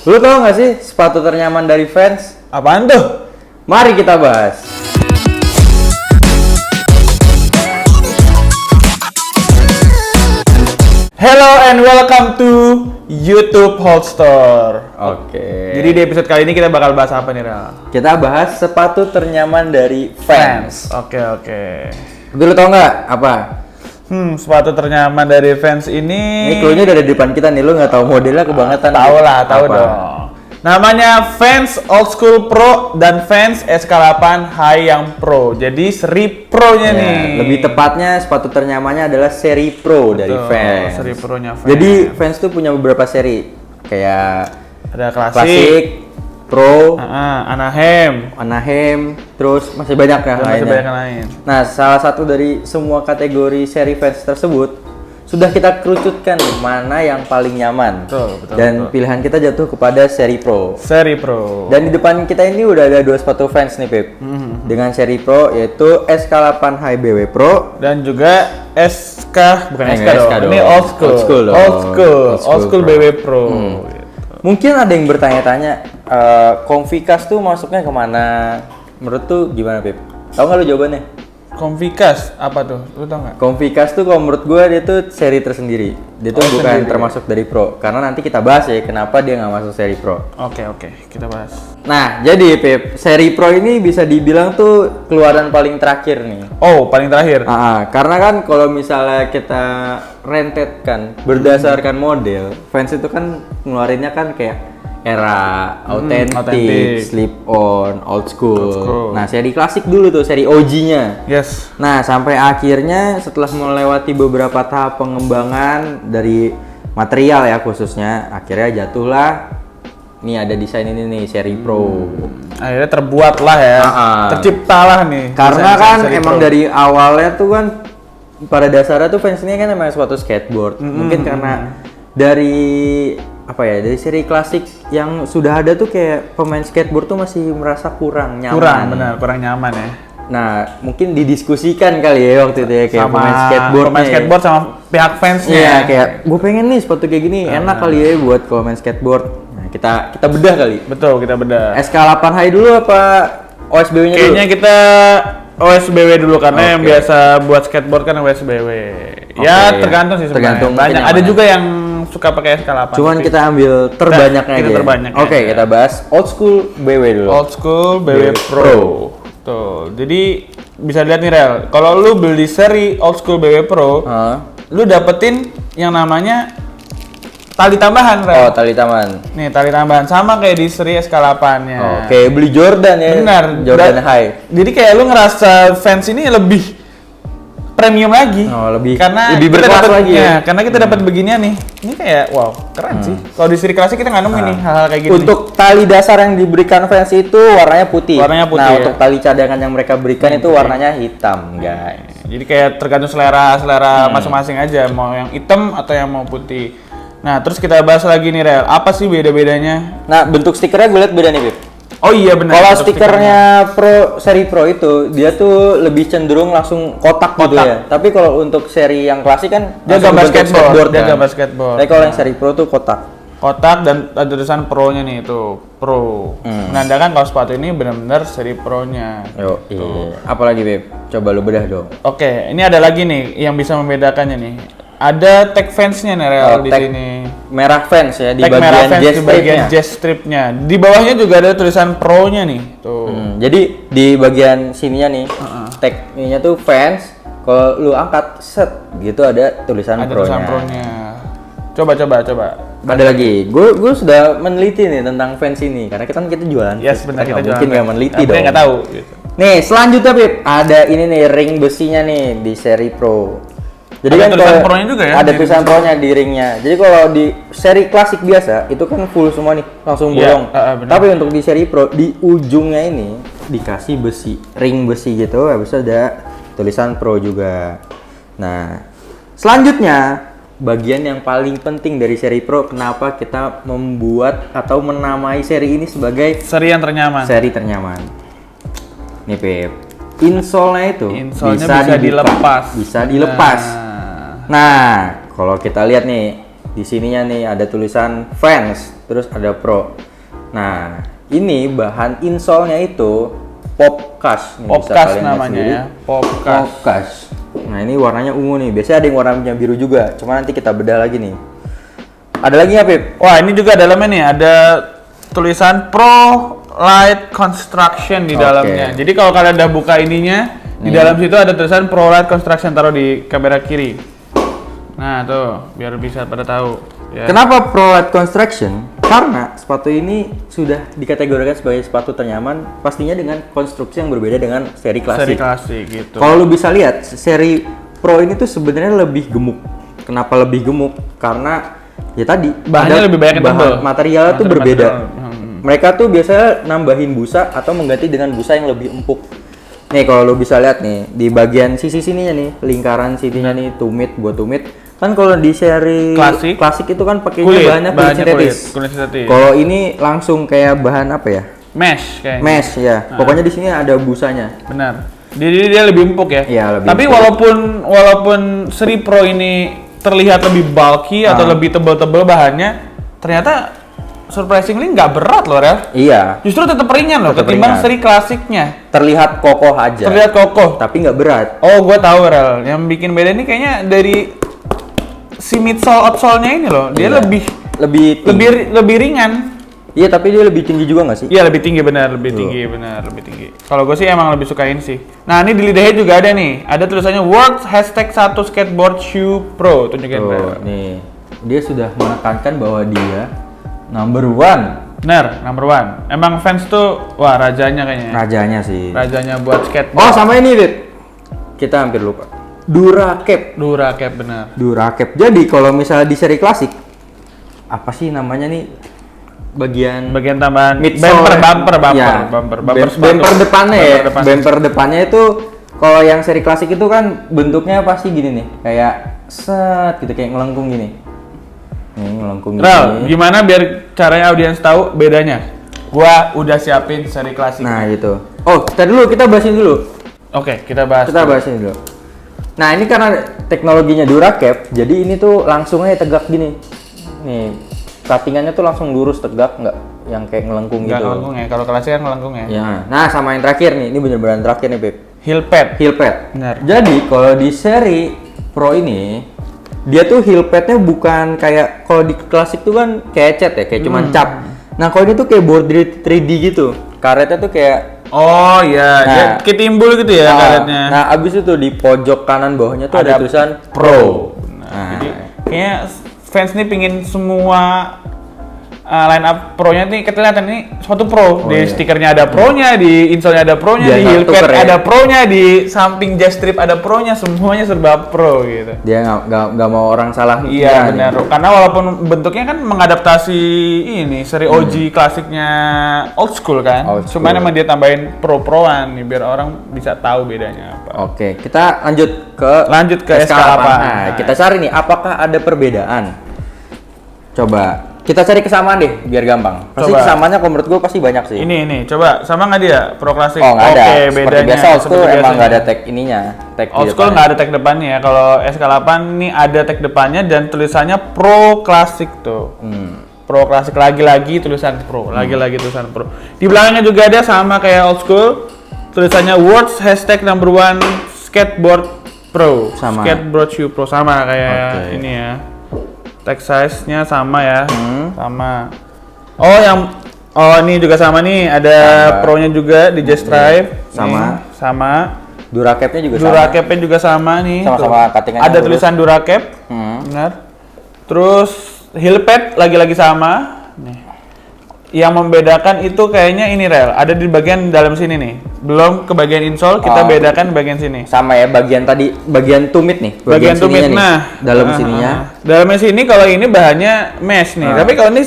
Lu tau gak sih sepatu ternyaman dari Vans? Apaan tuh? Mari kita bahas. Hello and welcome to YouTube Holster. Oke. Jadi di episode kali ini kita bakal bahas apa nih, Ral? Kita bahas sepatu ternyaman dari Vans. Oke. Tapi lu tau gak apa? Sepatu ternyaman dari Vans ini. Ini clue-nya udah ada di depan kita nih, lu gak tahu modelnya kebangetan. Tahu Apa? dong. Namanya Vans Old School Pro dan Vans SK8 High yang Pro. Jadi seri Pro-nya Ya, nih. lebih tepatnya sepatu ternyamannya adalah seri Pro dari Vans. Seri Pro-nya Vans. Jadi Vans tuh punya beberapa seri, kayak ada klasik, Pro, Anaheim, terus masih banyak ya dan masih lainnya. banyak yang lain. Nah, salah satu dari semua kategori seri Vans tersebut sudah kita kerucutkan mana yang paling nyaman. Betul. Pilihan kita jatuh kepada seri Pro. Seri Pro. Dan di depan kita ini udah ada dua sepatu Vans nih, Pip. Dengan seri Pro yaitu SK8 High BW Pro Dan juga SK, bukan SK dong. Ini Old School dong. Old School Pro. BW Pro. Mungkin ada yang bertanya-tanya, Conficast tuh masuknya kemana? Menurut tuh gimana, Pip? Tahu nggak lu jawabannya? Conficast apa tuh? Lu tau nggak? Conficast tuh kalau menurut gue dia tuh seri tersendiri. Dia tuh bukan sendiri. termasuk dari Pro. Karena nanti kita bahas ya kenapa dia nggak masuk seri Pro. Oke, kita bahas. Nah, jadi Pip, seri Pro ini bisa dibilang tuh keluaran paling terakhir nih. Oh, paling terakhir. Karena kan kalau misalnya kita rentetkan berdasarkan model, Vans itu kan ngeluarinnya kan kayak era authentic, slip on, old school. Nah, seri klasik dulu tuh, seri OG-nya. Yes. Nah, sampai akhirnya setelah melewati beberapa tahap pengembangan dari material ya khususnya, akhirnya jatuhlah nih ada desain ini nih, seri Pro. Akhirnya terbuat lah ya. Terciptalah nih. Karena kan seri emang Pro. dari awalnya tuh kan pada dasarnya tuh Vans ini kan emang sepatu skateboard. Mungkin karena dari dari seri klasik yang sudah ada tuh kayak pemain skateboard tuh masih merasa kurang nyaman. Kurang nyaman ya. Nah, mungkin didiskusikan kali ya waktu itu ya kayak Sama pemain skateboard sama pihak fansnya. Iya, kayak gue pengen nih sepatu kayak gini, enak kali ya buat kalau main skateboard. Nah, kita bedah kali. Betul, kita bedah. SK8 High dulu apa OSBW-nya dulu? Kayaknya kita OSBW dulu karena yang biasa buat skateboard kan OSBW. Ya, tergantung sih sebenarnya. Tergantung Banyak ada juga yang suka pakai SK8. Cuman kita ambil terbanyaknya aja. Terbanyaknya. Oke, kita bahas Old School BW dulu. Old School BW Pro. Tuh. Jadi bisa lihat nih Rel, kalau lu beli seri Old School BW Pro, lu dapetin yang namanya tali tambahan, Rel. Oh, tali taman. Nih, tali tambahan sama kayak di seri SK8-nya. Oke, beli Jordan ya. Benar. Jordan High. Jadi kayak lu ngerasa fans ini lebih premium lagi. Lebih kita berkelas dapet, lagi ya. Karena kita dapat beginian nih. Ini kayak wow, keren sih. Kalau di seri klasik kita nggak nemu nih hal-hal kayak gini. Untuk tali dasar yang diberikan fans itu warnanya putih. Warnanya putih, Nah, ya. untuk tali cadangan yang mereka berikan itu warnanya hitam, guys. Jadi kayak tergantung selera masing-masing aja, mau yang hitam atau yang mau putih. Nah, terus kita bahas lagi nih, Rel. Apa sih beda-bedanya? Nah, bentuk stikernya gue lihat beda nih, Bib. Oh iya benar. Kalau stikernya seri Pro itu dia tuh lebih cenderung langsung kotak gitu ya. Tapi kalau untuk seri yang klasik kan dia langsung gambar bentuk skateboard, dia kan. gambar skateboard. Tapi kalau yang seri Pro tuh kotak. Kotak dan ada tulisan Pro-nya nih tuh, Pro. Menandakan kalau sepatu ini benar-benar seri Pro-nya. Yo, iya. Apalagi, Beb? Coba lu bedah dong. Oke, ini ada lagi nih yang bisa membedakannya nih. Ada tag fansnya nih Rel di sini. Merah Vans ya di Tag merah bagian fans jazz di bagian stripnya. jazz stripnya. Di bawahnya juga ada tulisan Pro-nya nih. Tuh. Jadi di bagian sininya nih, tag ininya tuh fans. Kalau lu angkat set gitu ada tulisan Ada Pro-nya. tulisan Pro-nya. Coba. Ada lagi. Gue sudah meneliti nih tentang fans ini karena kita jualan. Yes, benar kita mungkin nggak meneliti dong. Nggak tahu. Gitu. Nih, selanjutnya Pip, ada ini nih ring besinya nih di seri Pro. Jadi Ada kan tulisan kalau Pro-nya juga ya? Ada tulisan Pro-nya di ringnya. Jadi kalau di seri klasik biasa itu kan full semua nih, langsung bolong. benar. Tapi untuk di seri Pro di ujungnya ini dikasih besi, ring besi gitu, habis itu ada tulisan Pro juga. Nah, selanjutnya bagian yang paling penting dari seri Pro, kenapa kita membuat atau menamai seri ini sebagai Seri yang ternyaman. seri ternyaman. Nih Pip, insole-nya itu Insole-nya bisa dilepas. Bisa dilepas. Nah, kalau kita lihat nih, Di sininya nih ada tulisan Fans, terus ada Pro. Nah, ini bahan insole-nya itu Popcast. Popcast namanya ya. Popcast. Nah, ini warnanya ungu nih. Biasanya ada yang warnanya biru juga. Cuma nanti kita bedah lagi nih. Ada lagi nggak, Pip? Wah, ini juga dalamnya nih ada tulisan Pro Light Construction di dalamnya. Jadi kalau kalian udah buka ininya, di dalam situ ada tulisan Pro Light Construction, taruh di kamera kiri. Nah, tuh, biar bisa pada tahu. Ya. Kenapa Pro Light Construction? Karena sepatu ini sudah dikategorikan sebagai sepatu ternyaman, pastinya dengan konstruksi yang berbeda dengan seri klasik. Seri klasik gitu. Kalau lu bisa lihat, seri Pro ini tuh sebenarnya lebih gemuk. Kenapa lebih gemuk? Karena ya tadi bahannya lebih banyak yang tebal. Materialnya tuh berbeda. Mereka tuh biasanya nambahin busa atau mengganti dengan busa yang lebih empuk. Nih kalau lu bisa lihat nih di bagian sisi sininya nih, lingkaran sininya nih tumit buat tumit. Kan kalau di seri klasik itu kan pakainya bahannya kulit sintetis. Kalau ini langsung kayak bahan apa ya? Mesh kayaknya. Mesh ya. Pokoknya di sini ada busanya. Benar. Jadi dia lebih empuk ya. Iya, lebih Tapi empuk. walaupun seri Pro ini terlihat lebih bulky atau lebih tebal-tebal bahannya, ternyata surprisingly nggak berat loh, Rel. Iya. Justru tetap ringan loh ketimbang seri klasiknya. Terlihat kokoh aja. Terlihat kokoh. Tapi nggak berat. Oh, gua tahu, Rel. Yang bikin beda ini kayaknya dari si midsole outsole-nya ini loh. Dia lebih ringan. Iya, tapi dia lebih tinggi juga nggak sih? Iya, lebih tinggi benar, lebih tinggi. Kalau gue sih emang lebih suka ini sih. Nah, ini di lidahnya juga ada nih. Ada tulisannya World #1 Skateboard Shoe Pro. Tunjukin, Rel. Nih, dia sudah menekankan bahwa dia number one. Benar, number one. Emang Fans tuh, wah rajanya kayaknya. Rajanya sih. Rajanya buat skateboard. Oh, sama ini, Dit. Kita hampir lupa. Duracap. Duracap benar. Duracap. Jadi kalau misalnya di seri klasik, apa sih namanya nih? Bagian tambahan midsole. bumper Bumper depannya ya. Bumper depannya itu kalau yang seri klasik itu kan bentuknya pasti gini nih, kayak set gitu, kayak ngelengkung gini. Nih, ngelengkung gini. Gimana biar caranya audiens tahu bedanya? Gua udah siapin seri klasik. Nah, gitu. Oh, kita bahasin dulu. Oke, kita bahas. Bahasin dulu. Nah, ini karena teknologinya Duracap, jadi ini tuh langsung aja tegak gini. Nih, cuttingannya tuh langsung lurus tegak, nggak yang kayak ngelengkung gitu. Nggak ngelengkung ya, kalau klasik kan ngelengkung ya. Ya. Nah, sama yang terakhir nih, ini bener-bener terakhir nih, Beb. Heel pad. Benar. Jadi kalau di seri Pro ini, dia tuh heel padnya bukan kayak kalau di klasik tuh kan kayak cat ya, kayak cuman cap. Nah, kalau ini tuh kayak board 3D gitu. Karetnya tuh kayak oh iya, dia ketimbul gitu ya karetnya. Nah, abis itu di pojok kanan bawahnya tuh ada tulisan Pro. Nah, jadi kayaknya Fans nih pingin semua line up Pro-nya nih kelihatan ini sepatu Pro. Di stikernya ada Pro-nya, di insole-nya ada Pro-nya, di heel pad ada Pro-nya, di samping jazz strip ada Pro-nya, semuanya serba Pro gitu. Dia nggak mau orang salah. Iya benar, karena walaupun bentuknya kan mengadaptasi ini seri OG klasiknya old school kan. Cuman emang dia tambahin Pro-Proan nih biar orang bisa tahu bedanya apa. Oke, kita lanjut ke SK8. Nah, kita cari nih apakah ada perbedaan. Coba kita cari kesamaan deh biar gampang. Pasti kesamaannya kalau menurut gue pasti banyak sih. Ini coba sama nggak dia Pro Classic? Oh, nggak ada. Oke, seperti bedanya biasa old school emang nggak ada tag ininya. Old school nggak ada tag depannya ya. Kalau SK8 nih ada tag depannya dan tulisannya Pro Classic tuh. Pro Classic lagi-lagi tulisan Pro, lagi-lagi tulisan Pro. Di belakangnya juga ada sama kayak old school. Tulisannya World's #1 Skateboard Pro. Sama. Skateboard Shoe Pro sama kayak ini ya. Tag size-nya sama ya. Sama. Oh, ini juga sama nih. Ada Pro-nya juga di Jazz Drive. Sama. Duracap-nya juga Duracap-nya juga sama nih. Sama-sama cuttingannya. Ada tulisan Duracap. Benar. Terus heel pad lagi-lagi sama. Nih. Yang membedakan itu kayaknya ini Rel, ada di bagian dalam sini nih. Belum ke bagian insole, kita bedakan bagian sini. Sama ya, bagian tadi, bagian tumit nih. Bagian tumit, dalam sininya. Dalamnya sini kalau ini bahannya mesh nih, tapi kalau ini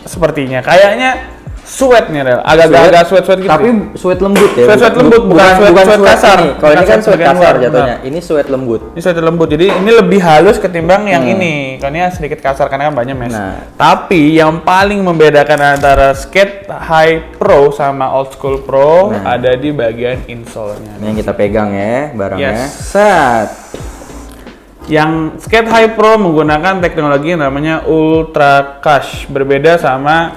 sepertinya kayaknya sweat nih Rel, agak sweat gitu. Tapi sweat lembut ya. Sweat lembut, bukan sweat kasar. Kalau ini kan sweat kasar jatuhnya. Ini sweat lembut. Ini sweat lembut. Jadi ini lebih halus ketimbang yang ini. Kalau ini sedikit kasar karena kan banyak mesh. Tapi yang paling membedakan antara Skate High Pro sama Old School Pro ada di bagian insole-nya. Ini yang kita pegang ya barangnya. Set. Yang Skate High Pro menggunakan teknologi yang namanya Ultra Cash, berbeda sama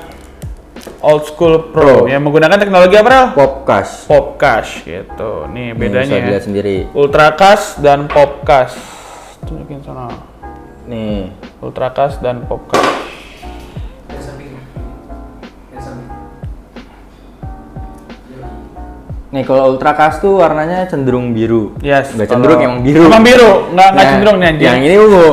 Old School Pro yang menggunakan teknologi apa, Rel? Popcash. Popcash gitu. Nih bedanya bisa ya. dilihat sendiri. Ultra Cash dan Popcash. Tunjukin sana. Nih. Ultra Cash dan Popcash. Nih kalau Ultra Cash tuh warnanya cenderung biru. Yes. Nggak cenderung, emang biru. Emang biru, nggak Nah, cenderung nih anjing. Yang ini ungu.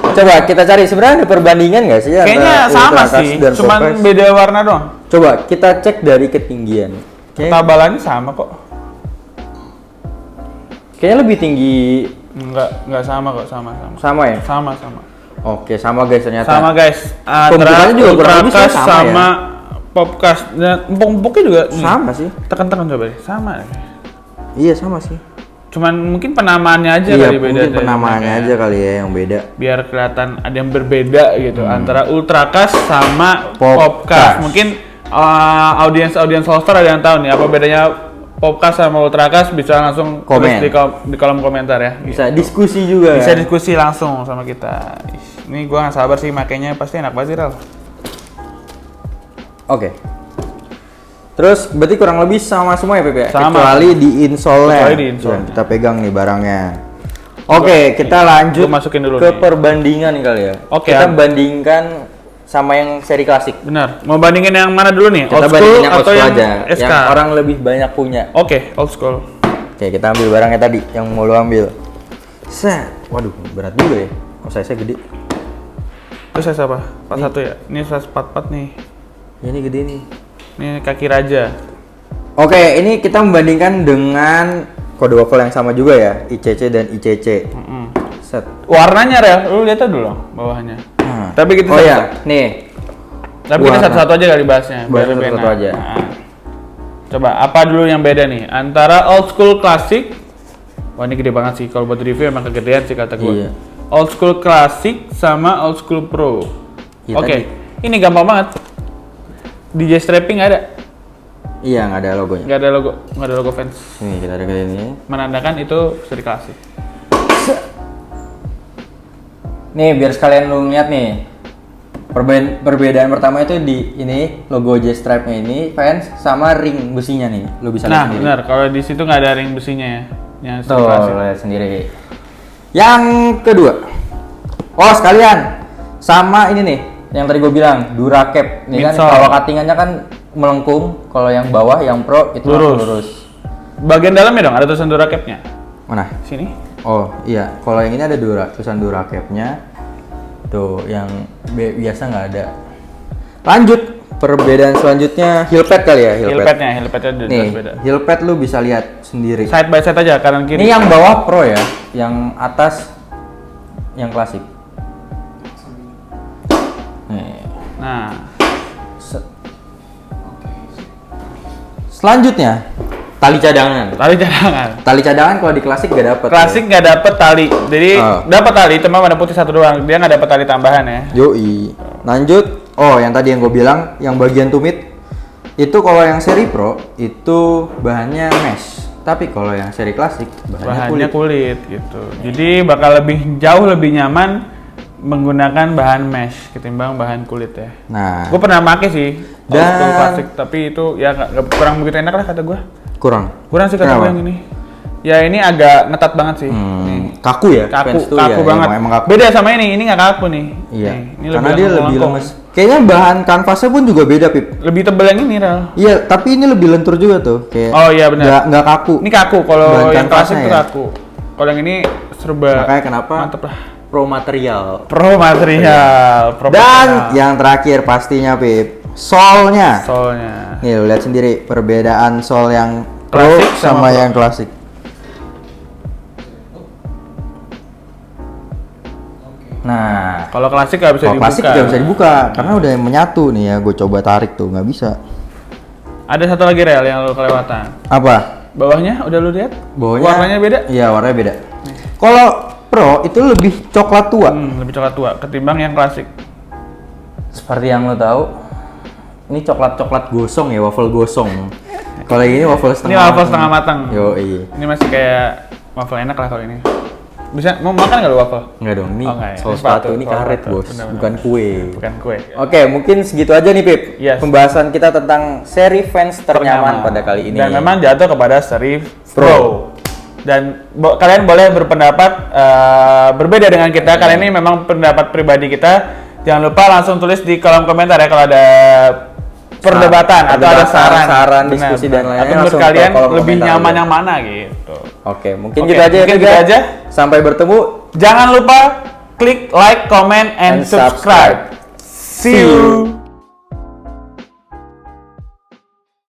Coba kita cari sebenarnya ada perbandingan nggak sih Kayaknya antara sama Ultra Cash sih, dan cuman Popcash? beda warna doang. Coba kita cek dari ketinggian. Tabalannya sama kok. Kayaknya lebih tinggi. Enggak sama kok, sama. Sama ya? Sama. Oke, sama guys ternyata. Sama guys. Pembukaannya juga kurang lebih Ultra Cash sama sama Popcash. Dan empuk-empuknya juga Sama sih. Tekan-tekan coba deh. Sama. Iya sama sih. Cuman mungkin penamaannya aja Iya, kali beda. mungkin deh. penamaannya aja kali ya yang beda. Biar kelihatan ada yang berbeda gitu antara Ultra Cash sama Popcash. Popcash. Mungkin audiens Holster ada yang tahu nih apa bedanya Popcash sama Ultra Cash, bisa langsung tulis Komen. di kolom komentar ya. Bisa diskusi juga. Bisa diskusi langsung sama kita. Ini gua nggak sabar sih makainya, pasti enak banget sih, Ral. Oke. Terus berarti kurang lebih sama semua ya Pepe? Sama. Kecuali di insole-nya. Kecuali di insole. Yang kita pegang nih barangnya. Oke, kita lanjut gua masukin dulu ke nih. perbandingan kali ya. Oke, Kita Am. bandingkan sama yang seri klasik. Benar. Mau bandingin yang mana dulu nih? Kita Old school bandingin yang old atau school yang aja. SK? Yang orang lebih banyak punya. Oke, old school. Oke, kita ambil barangnya tadi yang mau lo ambil. Set. Waduh, berat juga ya. Kok size-nya gede? Terus size apa? 41 ya? Ini size 44 nih. Ya, ini gede nih. Ini kaki raja. Oke, ini kita membandingkan dengan kode waffle yang sama juga ya, ICC dan ICC. Set. Warnanya, Rel, lu lihat aja dulu bawahnya. Nah. Tapi kita Oh satu- ya, nih. Tapi kita warna. satu-satu aja kali bahasnya. Bahas biar lebih satu-satu enak. aja. Nah. Coba, apa dulu yang beda nih? Antara old school classic. Wah, ini gede banget sih. Kalau buat review emang kegedean sih kata gue. Iya. Old school classic sama old school pro. Iya, Oke, tadi. ini gampang banget. DJ strapping nggak ada. Iya, nggak ada logonya. Nggak ada logo fans. Nih, kita ada kayak ini. Menandakan itu seri klasik. Nih, biar sekalian lu lihat nih. Perbedaan pertama itu di ini logo J-Stripe-nya ini fans sama ring besinya nih. Lu bisa lihat Nah, sendiri. benar. Kalau di situ nggak ada ring besinya ya. Yang seri Tuh, klasik. lihat sendiri. Yang kedua. Oh, sekalian. Sama ini nih, yang tadi gue bilang, Duracap. Nih kan Midsole. kalau cuttingannya kan melengkung, kalau yang bawah, yang pro itu langsung lurus. Bagian dalamnya dong ada tulisan Duracap-nya. Mana? Sini. Oh, iya. Kalau yang ini ada tulisan Duracap-nya. Tuh, yang biasa nggak ada. Lanjut, perbedaan selanjutnya heel pad kali ya, heel pad. Heelpadnya udah Nih, jelas beda. heel pad lu bisa lihat sendiri. Side by side aja kanan kiri. Ini yang bawah pro ya, yang atas yang klasik. Nih. Nah, Selanjutnya, tali cadangan. tali cadangan. Tali cadangan kalau di klasik gak dapet. Klasik nggak dapet tali, jadi Oh. dapat tali cuma warna putih satu doang. Dia nggak dapet tali tambahan ya. Yoi. Lanjut. Oh, yang tadi yang gue bilang, yang bagian tumit itu kalau yang seri pro itu bahannya mesh. Tapi kalau yang seri klasik Bahannya kulit gitu. Jadi bakal jauh lebih nyaman menggunakan bahan mesh ketimbang bahan kulit ya. Nah, Gue pernah make sih old Dan- school klasik, tapi itu ya kurang begitu enak lah kata gue. kurang. Kurang sih kata gue Kenapa? yang ini. Ya ini agak ngetat banget sih. Nih. Kaku ya? Kaku, Fans tuh kaku ya, banget. Emang kaku. Beda sama ini nggak kaku nih. Iya. Nih, ini Karena dia lebih lengkung. lemes. Kayaknya bahan kanvasnya pun juga beda, Pip. Lebih tebel yang ini, Ral. Iya, tapi ini lebih lentur juga tuh. Kayak Oh iya benar. nggak kaku. Ini kaku, kalau Bahan yang klasik kanvasnya tuh ya? kaku. Kalau yang ini serba Makanya kenapa mantep lah. pro material. Pro material, Dan yang terakhir pastinya, Pip, solnya. soalnya. Nih, lu lihat sendiri perbedaan sol yang pro Klasik sama sama pro. yang klasik. Nah, Kalau klasik nggak bisa kalau dibuka. klasik nggak bisa dibuka karena udah menyatu nih ya. Gue coba tarik tuh nggak bisa. Ada satu lagi rel yang lo kelewatan. Apa? Bawahnya udah lu lihat? Bawahnya Warnanya beda? Iya, warnanya beda. Kalau pro itu lebih coklat tua. Lebih coklat tua ketimbang yang klasik. Seperti yang lo tahu, ini coklat gosong ya, waffle gosong. Kalau yang ini waffle setengah. Ini waffle setengah matang. Yo, iya. Ini masih kayak waffle enak lah kalau ini. Bisa mau makan nggak lu waffle? Enggak dong, ini Oh, enggak ya. soal Ini sepatu, ini sepatu. karet Oh, bos, benar-benar. bukan kue. Bukan kue. Oke, mungkin segitu aja nih Pip. Yes. Pembahasan kita tentang seri fans ternyaman pada kali ini. Dan memang jatuh kepada seri Pro. Dan kalian boleh berpendapat berbeda dengan kita. Kali ini memang pendapat pribadi kita. Jangan lupa langsung tulis di kolom komentar ya kalau ada perdebatan atau ada saran, diskusi dan lain-lain. Atau menurut langsung ke kalian kolom lebih komentar nyaman aja. yang mana gitu. Oke, mungkin Oke, gitu aja ya, mungkin Pip, gitu ya. aja. Sampai bertemu. Jangan lupa klik like, comment, and And subscribe. subscribe. See you.